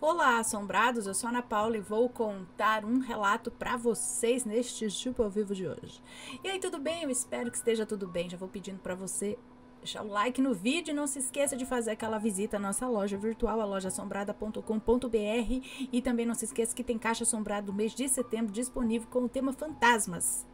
Olá, assombrados, eu sou a Ana Paula e vou contar um relato para vocês neste Chupa ao Vivo de hoje. E aí, tudo bem? Eu espero que esteja tudo bem. Já vou pedindo para você deixar o like no vídeo e não se esqueça de fazer aquela visita à nossa loja virtual, a lojaassombrada.com.br, e também não se esqueça que tem caixa assombrada do mês de setembro disponível com o tema fantasmas.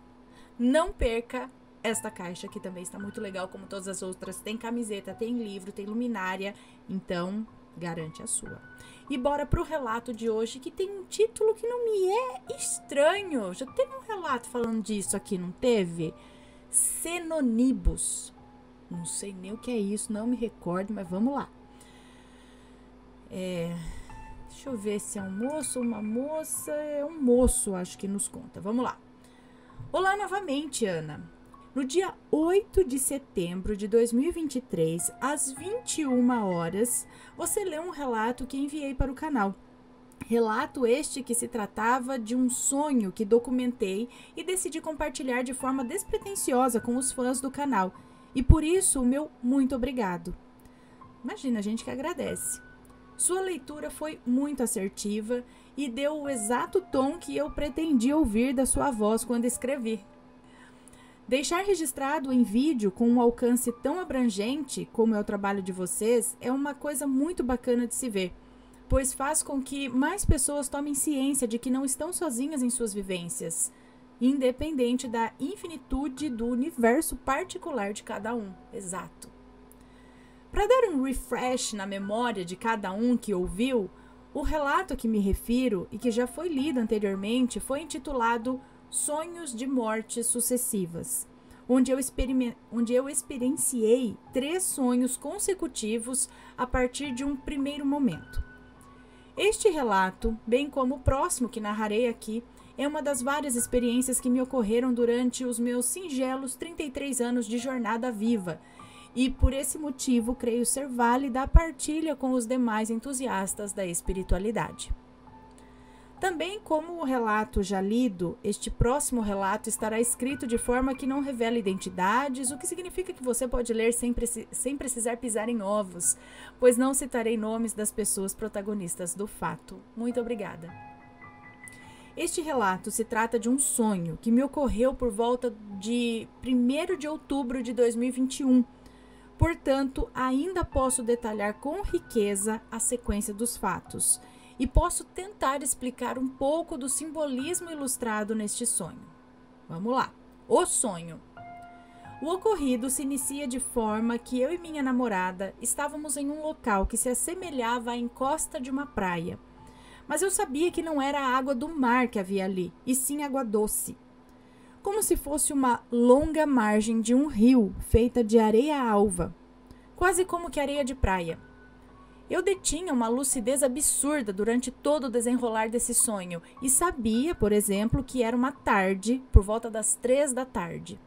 Não perca esta caixa que também está muito legal, como todas as outras. Tem camiseta, tem livro, tem luminária, então garante a sua. E bora pro relato de hoje, que tem um título que não me é estranho. Já teve um relato falando disso aqui, não teve? Cenonibus. Não sei nem o que é isso, não me recordo, mas vamos lá. Deixa eu ver se é um moço ou uma moça. É um moço, acho que nos conta. Vamos lá. Olá novamente, Ana. No dia 8 de setembro de 2023, às 21 horas, você leu um relato que enviei para o canal. Relato este que se tratava de um sonho que documentei e decidi compartilhar de forma despretensiosa com os fãs do canal. E por isso, o meu muito obrigado. Imagina, a gente que agradece. Sua leitura foi muito assertiva e deu o exato tom que eu pretendia ouvir da sua voz quando escrevi. Deixar registrado em vídeo com um alcance tão abrangente como é o trabalho de vocês é uma coisa muito bacana de se ver, pois faz com que mais pessoas tomem ciência de que não estão sozinhas em suas vivências, independente da infinitude do universo particular de cada um. Exato. Para dar um refresh na memória de cada um que ouviu, o relato a que me refiro e que já foi lido anteriormente foi intitulado Sonhos de Mortes Sucessivas, onde eu experienciei 3 sonhos consecutivos a partir de um primeiro momento. Este relato, bem como o próximo que narrarei aqui, é uma das várias experiências que me ocorreram durante os meus singelos 33 anos de jornada viva, e por esse motivo creio ser válida a partilha com os demais entusiastas da espiritualidade. Também, como o relato já lido, este próximo relato estará escrito de forma que não revela identidades, o que significa que você pode ler sem precisar pisar em ovos, pois não citarei nomes das pessoas protagonistas do fato. Muito obrigada. Este relato se trata de um sonho que me ocorreu por volta de 1º de outubro de 2021. Portanto, ainda posso detalhar com riqueza a sequência dos fatos. E posso tentar explicar um pouco do simbolismo ilustrado neste sonho. Vamos lá. O sonho. O ocorrido se inicia de forma que eu e minha namorada estávamos em um local que se assemelhava à encosta de uma praia. Mas eu sabia que não era a água do mar que havia ali, e sim água doce. Como se fosse uma longa margem de um rio feita de areia alva. Quase como que areia de praia. Eu detinha uma lucidez absurda durante todo o desenrolar desse sonho e sabia, por exemplo, que era uma tarde, por volta das 3 da tarde.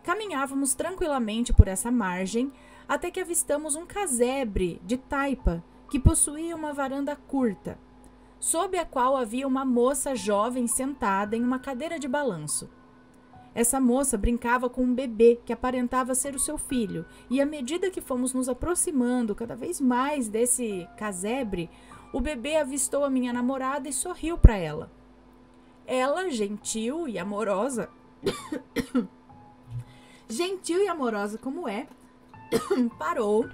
Caminhávamos tranquilamente por essa margem até que avistamos um casebre de taipa que possuía uma varanda curta, sob a qual havia uma moça jovem sentada em uma cadeira de balanço. Essa moça brincava com um bebê que aparentava ser o seu filho, e à medida que fomos nos aproximando cada vez mais desse casebre, o bebê avistou a minha namorada e sorriu para ela. Ela, gentil e amorosa como é, parou.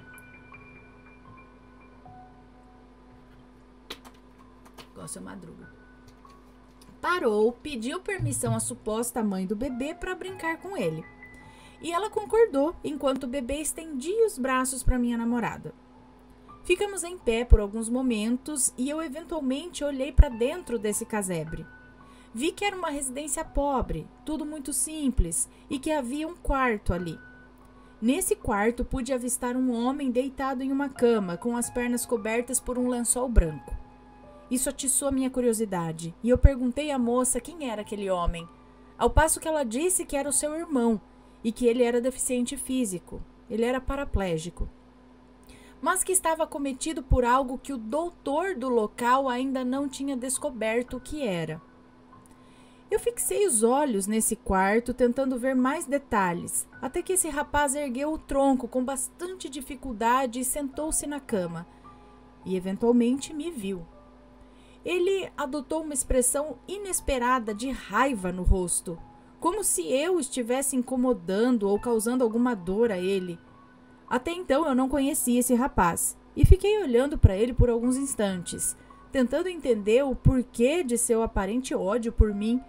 Gosto madruga. Parou, pediu permissão à suposta mãe do bebê para brincar com ele. E ela concordou, enquanto o bebê estendia os braços para minha namorada. Ficamos em pé por alguns momentos e eu eventualmente olhei para dentro desse casebre. Vi que era uma residência pobre, tudo muito simples, e que havia um quarto ali. Nesse quarto pude avistar um homem deitado em uma cama, com as pernas cobertas por um lençol branco. Isso atiçou a minha curiosidade, e eu perguntei à moça quem era aquele homem, ao passo que ela disse que era o seu irmão, e que ele era deficiente físico, ele era paraplégico, mas que estava acometido por algo que o doutor do local ainda não tinha descoberto o que era. Eu fixei os olhos nesse quarto, tentando ver mais detalhes, até que esse rapaz ergueu o tronco com bastante dificuldade e sentou-se na cama. e eventualmente me viu. Ele adotou uma expressão inesperada de raiva no rosto, como se eu estivesse incomodando ou causando alguma dor a ele. Até então eu não conhecia esse rapaz e fiquei olhando para ele por alguns instantes, tentando entender o porquê de seu aparente ódio por mim,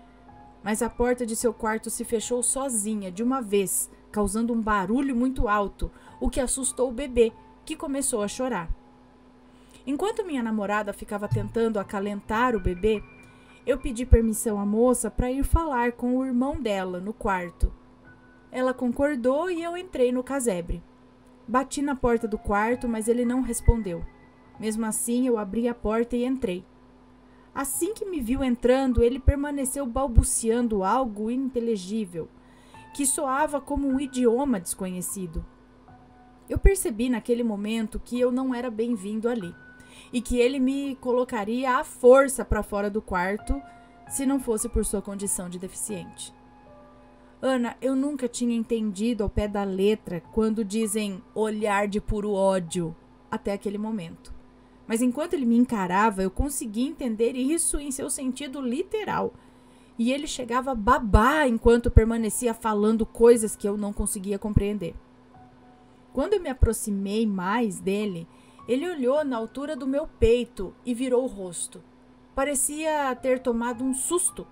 mas a porta de seu quarto se fechou sozinha de uma vez, causando um barulho muito alto, o que assustou o bebê, que começou a chorar. Enquanto minha namorada ficava tentando acalentar o bebê, eu pedi permissão à moça para ir falar com o irmão dela no quarto. Ela concordou e eu entrei no casebre. Bati na porta do quarto, mas ele não respondeu. Mesmo assim, eu abri a porta e entrei. Assim que me viu entrando, ele permaneceu balbuciando algo ininteligível, que soava como um idioma desconhecido. Eu percebi naquele momento que eu não era bem-vindo ali, e que ele me colocaria à força para fora do quarto se não fosse por sua condição de deficiente. Ana, eu nunca tinha entendido ao pé da letra quando dizem olhar de puro ódio até aquele momento. Mas enquanto ele me encarava, eu conseguia entender isso em seu sentido literal. E ele chegava a babar enquanto permanecia falando coisas que eu não conseguia compreender. Quando eu me aproximei mais dele, ele olhou na altura do meu peito e virou o rosto. Parecia ter tomado um susto.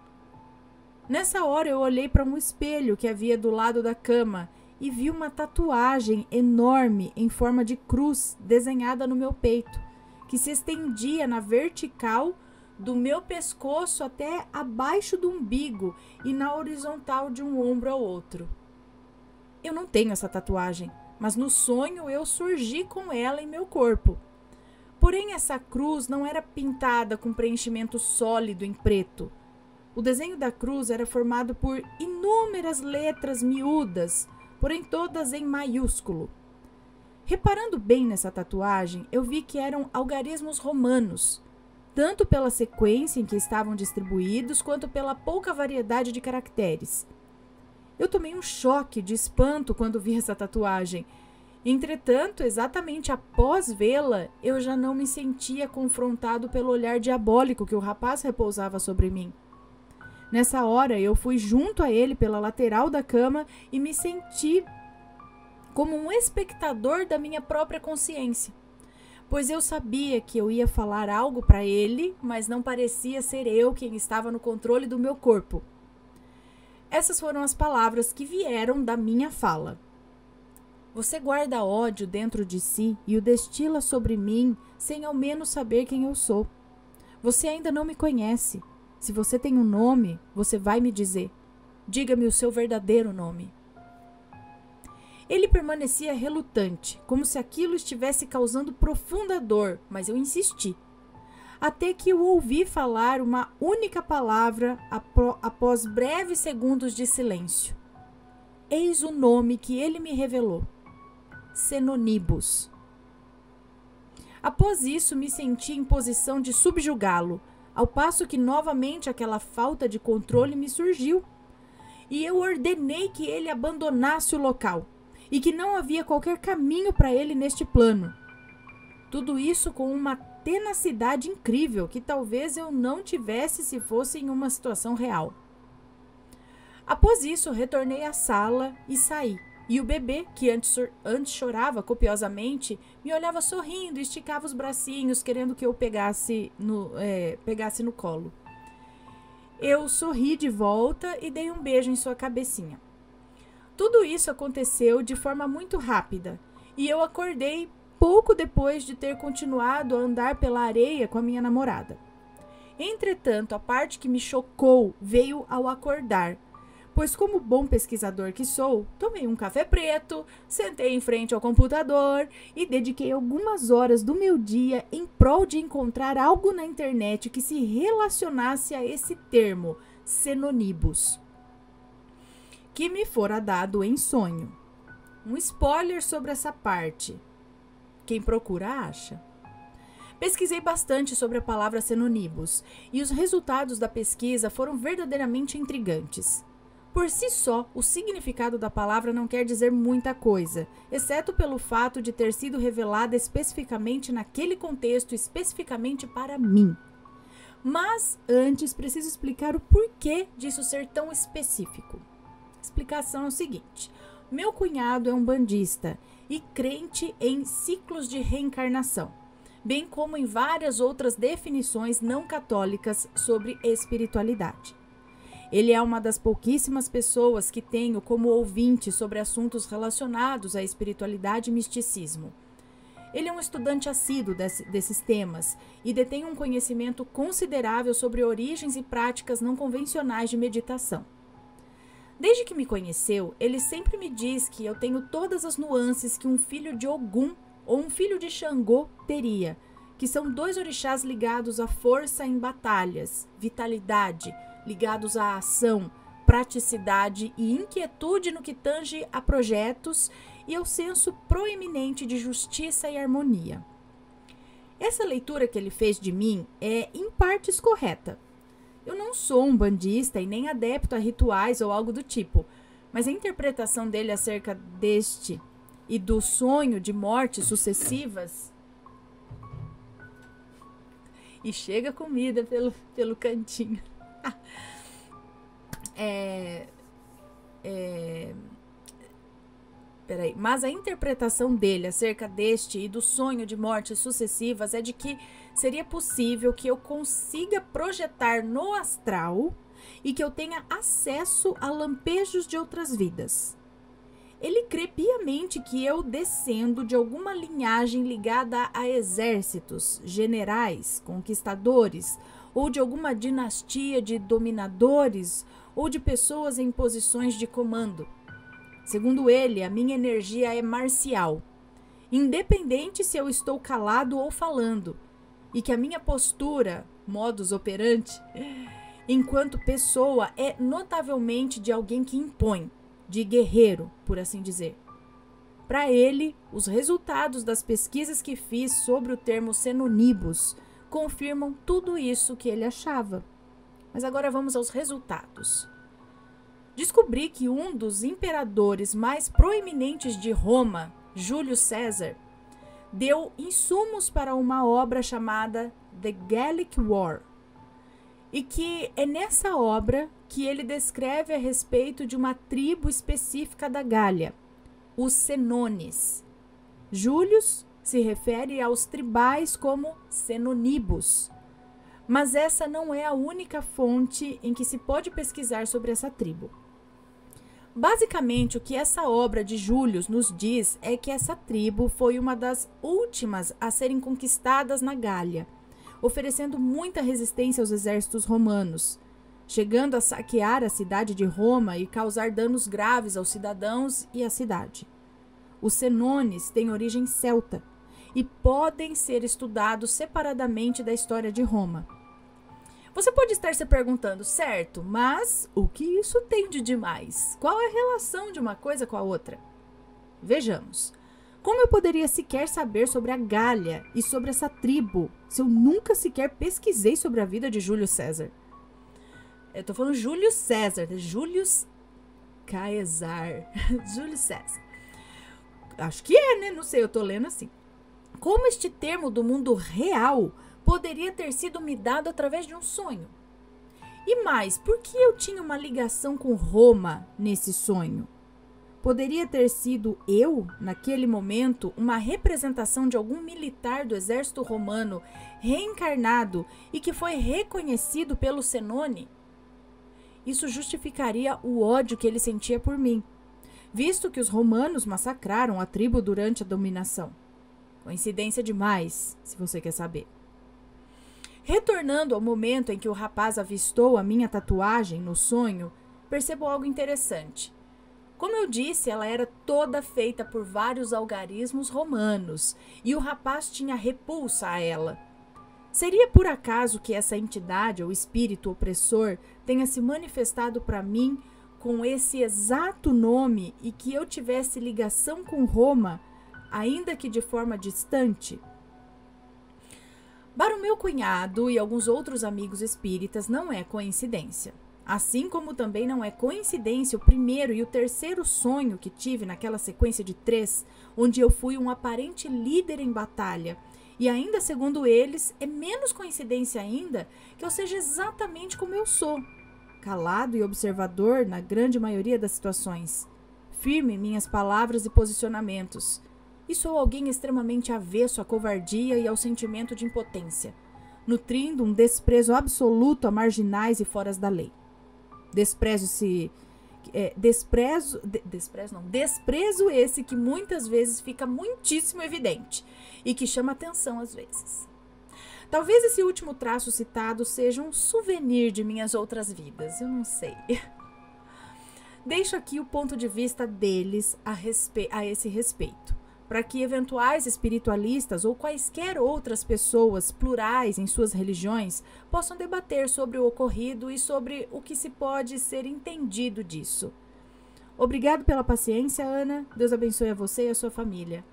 Nessa hora eu olhei para um espelho que havia do lado da cama e vi uma tatuagem enorme em forma de cruz desenhada no meu peito, que se estendia na vertical do meu pescoço até abaixo do umbigo e na horizontal de um ombro ao outro. Eu não tenho essa tatuagem, mas no sonho eu surgi com ela em meu corpo. Porém, essa cruz não era pintada com preenchimento sólido em preto. O desenho da cruz era formado por inúmeras letras miúdas, porém todas em maiúsculo. Reparando bem nessa tatuagem, eu vi que eram algarismos romanos, tanto pela sequência em que estavam distribuídos, quanto pela pouca variedade de caracteres. Eu tomei um choque de espanto quando vi essa tatuagem. Entretanto, exatamente após vê-la, eu já não me sentia confrontado pelo olhar diabólico que o rapaz repousava sobre mim. Nessa hora, eu fui junto a ele pela lateral da cama e me senti como um espectador da minha própria consciência, pois eu sabia que eu ia falar algo para ele, mas não parecia ser eu quem estava no controle do meu corpo. Essas foram as palavras que vieram da minha fala. Você guarda ódio dentro de si e o destila sobre mim sem ao menos saber quem eu sou. Você ainda não me conhece. Se você tem um nome, você vai me dizer. Diga-me o seu verdadeiro nome. Ele permanecia relutante, como se aquilo estivesse causando profunda dor, mas eu insisti. Até que eu ouvi falar uma única palavra após breves segundos de silêncio. Eis o nome que ele me revelou. Senonibus. Após isso, me senti em posição de subjugá-lo, ao passo que novamente aquela falta de controle me surgiu. E eu ordenei que ele abandonasse o local, e que não havia qualquer caminho para ele neste plano. Tudo isso com uma tenacidade incrível que talvez eu não tivesse se fosse em uma situação real. Após isso, retornei à sala e saí. E o bebê, que antes chorava copiosamente, me olhava sorrindo e esticava os bracinhos, querendo que eu pegasse no colo. Eu sorri de volta e dei um beijo em sua cabecinha. Tudo isso aconteceu de forma muito rápida, e eu acordei pouco depois de ter continuado a andar pela areia com a minha namorada. Entretanto, a parte que me chocou veio ao acordar, pois como bom pesquisador que sou, tomei um café preto, sentei em frente ao computador e dediquei algumas horas do meu dia em prol de encontrar algo na internet que se relacionasse a esse termo, Senonibus, que me fora dado em sonho. Um spoiler sobre essa parte. Quem procura, acha. Pesquisei bastante sobre a palavra Senonibus e os resultados da pesquisa foram verdadeiramente intrigantes. Por si só, o significado da palavra não quer dizer muita coisa, exceto pelo fato de ter sido revelada especificamente naquele contexto, especificamente para mim. Mas antes preciso explicar o porquê disso ser tão específico. A explicação é o seguinte: meu cunhado é um bandista e crente em ciclos de reencarnação, bem como em várias outras definições não católicas sobre espiritualidade. Ele é uma das pouquíssimas pessoas que tenho como ouvinte sobre assuntos relacionados à espiritualidade e misticismo. Ele é um estudante assíduo desses temas e detém um conhecimento considerável sobre origens e práticas não convencionais de meditação. Desde que me conheceu, ele sempre me diz que eu tenho todas as nuances que um filho de Ogum ou um filho de Xangô teria, que são dois orixás ligados à força em batalhas, vitalidade, ligados à ação, praticidade e inquietude no que tange a projetos e ao senso proeminente de justiça e harmonia. Essa leitura que ele fez de mim é, em partes, correta. Eu não sou um bandista e nem adepto a rituais ou algo do tipo, mas a interpretação dele acerca deste e do sonho de mortes sucessivas... E chega comida pelo cantinho. Peraí. Mas a interpretação dele acerca deste e do sonho de mortes sucessivas é de que seria possível que eu consiga projetar no astral e que eu tenha acesso a lampejos de outras vidas. Ele crê piamente que eu descendo de alguma linhagem ligada a exércitos, generais, conquistadores, ou de alguma dinastia de dominadores, ou de pessoas em posições de comando. Segundo ele, a minha energia é marcial, independente se eu estou calado ou falando, e que a minha postura, modus operandi, enquanto pessoa, é notavelmente de alguém que impõe, de guerreiro, por assim dizer. Para ele, os resultados das pesquisas que fiz sobre o termo Xenonibus confirmam tudo isso que ele achava. Mas agora vamos aos resultados. Descobri que um dos imperadores mais proeminentes de Roma, Júlio César, deu insumos para uma obra chamada The Gallic War, e que é nessa obra que ele descreve a respeito de uma tribo específica da Gália, os Senones. Július se refere aos tribais como Xenonibus, mas essa não é a única fonte em que se pode pesquisar sobre essa tribo. Basicamente, o que essa obra de Július nos diz é que essa tribo foi uma das últimas a serem conquistadas na Gália, oferecendo muita resistência aos exércitos romanos, chegando a saquear a cidade de Roma e causar danos graves aos cidadãos e à cidade. Os Senones têm origem celta e podem ser estudados separadamente da história de Roma. Você pode estar se perguntando, certo, mas o que isso tem de demais? Qual é a relação de uma coisa com a outra? Vejamos. Como eu poderia sequer saber sobre a Gália e sobre essa tribo se eu nunca sequer pesquisei sobre a vida de Júlio César? Eu tô falando Júlio César, Július Caesar. Júlio César. Acho que é, né? Não sei, eu tô lendo assim. Como este termo do mundo real poderia ter sido me dado através de um sonho? E mais, por que eu tinha uma ligação com Roma nesse sonho? Poderia ter sido eu, naquele momento, uma representação de algum militar do exército romano reencarnado e que foi reconhecido pelo Senone? Isso justificaria o ódio que ele sentia por mim, visto que os romanos massacraram a tribo durante a dominação. Coincidência demais, se você quer saber. Retornando ao momento em que o rapaz avistou a minha tatuagem no sonho, percebo algo interessante. Como eu disse, ela era toda feita por vários algarismos romanos e o rapaz tinha repulsa a ela. Seria por acaso que essa entidade ou espírito opressor tenha se manifestado para mim com esse exato nome e que eu tivesse ligação com Roma, ainda que de forma distante? Para o meu cunhado e alguns outros amigos espíritas, não é coincidência. Assim como também não é coincidência o primeiro e o terceiro sonho que tive naquela sequência de 3, onde eu fui um aparente líder em batalha. E ainda segundo eles, é menos coincidência ainda que eu seja exatamente como eu sou, calado e observador na grande maioria das situações, firme em minhas palavras e posicionamentos. E sou alguém extremamente avesso à covardia e ao sentimento de impotência, nutrindo um desprezo absoluto a marginais e foras da lei. Desprezo esse que muitas vezes fica muitíssimo evidente e que chama atenção às vezes. Talvez esse último traço citado seja um souvenir de minhas outras vidas, eu não sei. Deixo aqui o ponto de vista deles a esse respeito, para que eventuais espiritualistas ou quaisquer outras pessoas plurais em suas religiões possam debater sobre o ocorrido e sobre o que se pode ser entendido disso. Obrigado pela paciência, Ana. Deus abençoe a você e a sua família.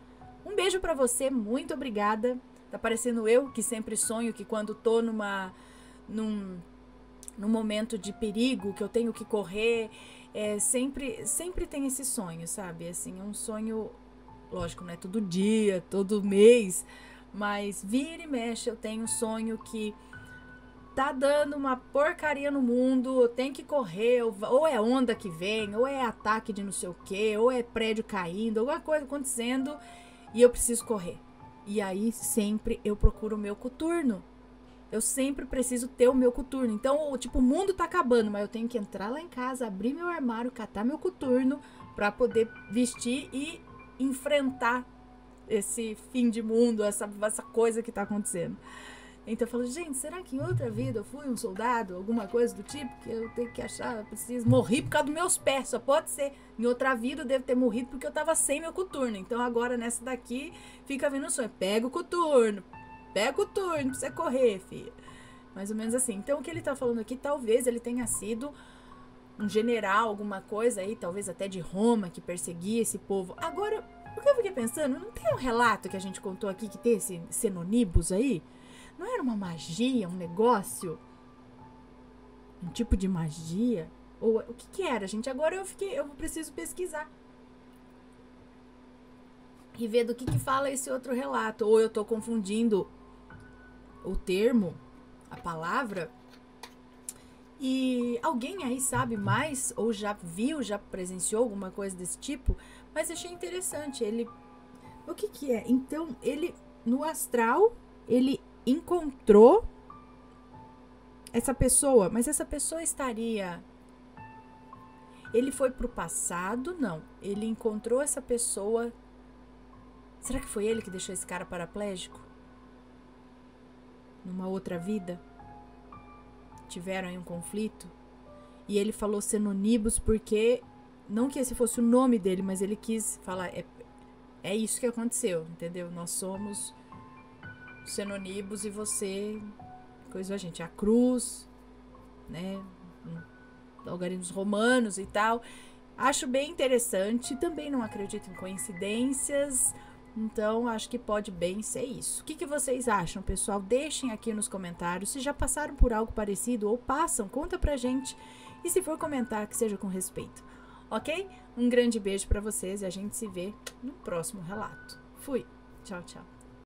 Um beijo para você, muito obrigada. Tá parecendo eu, que sempre sonho que quando tô num momento de perigo, que eu tenho que correr, sempre tem esse sonho, sabe? Assim, é um sonho... Lógico, não é todo dia, todo mês, mas vira e mexe eu tenho um sonho que tá dando uma porcaria no mundo, eu tenho que correr, ou é onda que vem, ou é ataque de não sei o que, ou é prédio caindo, alguma coisa acontecendo e eu preciso correr. E aí sempre eu procuro o meu coturno. Eu sempre preciso ter o meu coturno. Então, tipo, o mundo tá acabando, mas eu tenho que entrar lá em casa, abrir meu armário, catar meu coturno pra poder vestir e enfrentar esse fim de mundo, essa coisa que tá acontecendo. Então eu falo, gente, será que em outra vida eu fui um soldado, alguma coisa do tipo, que eu tenho que achar, eu preciso morrer por causa dos meus pés, só pode ser. Em outra vida eu devo ter morrido porque eu tava sem meu coturno. Então agora nessa daqui fica vindo o sonho, pega o coturno pra você correr, filha. Mais ou menos assim. Então o que ele tá falando aqui, talvez ele tenha sido um general, alguma coisa aí, talvez até de Roma, que perseguia esse povo. Agora, o que eu fiquei pensando, não tem um relato que a gente contou aqui que tem esse Senonibus aí? Não era uma magia, um negócio? Um tipo de magia? Ou o que era, gente? Agora eu preciso pesquisar. E ver do que fala esse outro relato. Ou eu tô confundindo o termo, a palavra. E alguém aí sabe mais, ou já viu, já presenciou alguma coisa desse tipo, mas achei interessante. O que é? Então, ele, no astral, ele encontrou essa pessoa, mas essa pessoa estaria... Ele foi pro passado? Não. Ele encontrou essa pessoa... Será que foi ele que deixou esse cara paraplégico? Numa outra vida? Tiveram aí um conflito, e ele falou Senonibus porque, não que esse fosse o nome dele, mas ele quis falar, é isso que aconteceu, entendeu? Nós somos Senonibus e você, coisa a gente, a cruz, né, algarismos romanos e tal. Acho bem interessante, também não acredito em coincidências, então acho que pode bem ser isso. O que vocês acham, pessoal? Deixem aqui nos comentários se já passaram por algo parecido ou passam, conta pra gente. E se for comentar, que seja com respeito, ok? Um grande beijo pra vocês e a gente se vê no próximo relato. Fui! Tchau, tchau!